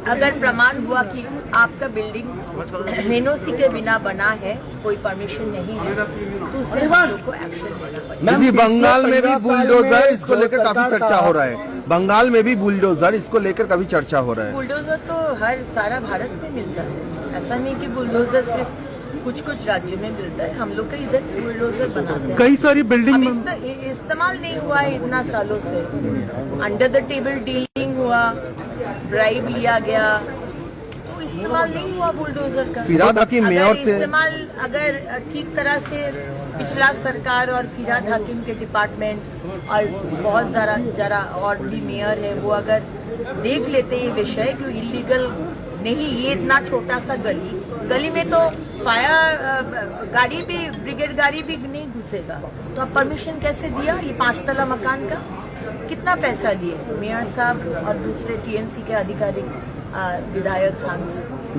अगर प्रमाण हुआ कि आपका बिल्डिंग एनओसी के बिना बना है, कोई परमिशन नहीं है, तो उसमें हम लोग को एक्शन लेना पड़ेगा। दीदी, बंगाल में भी बुलडोजर इसको लेकर काफी चर्चा हो रहा है। बंगाल में भी बुलडोजर इसको लेकर काफी चर्चा हो रहा है। बुलडोजर तो हर सारा भारत में मिलता है, ऐसा नहीं कि बुलडोजर सिर्फ कुछ राज्यों में मिलता है। हम लोग का इधर बुलडोजर बनाते हैं। कई सारी बिल्डिंग इस्तेमाल नहीं हुआ है इतना सालों से। अंडर द टेबल डीलिंग हुआ, ब्राइब लिया गया, तो इस्तेमाल नहीं हुआ बुलडोजर का। फिरहाद हकीम मेयर थे। इस्तेमाल अगर ठीक तरह से पिछला सरकार और फिरहाद हकीम के डिपार्टमेंट और बहुत जरा और भी मेयर है, वो अगर देख लेते ये विषय कि इलीगल नहीं, ये इतना छोटा सा गली में तो फायर गाड़ी भी, ब्रिगेड गाड़ी भी नहीं घुसेगा, तो अब परमिशन कैसे दिया? ये 5 तला मकान का कितना पैसा लिए मेयर साहब और दूसरे टीएमसी के अधिकारी, विधायक, सांसद?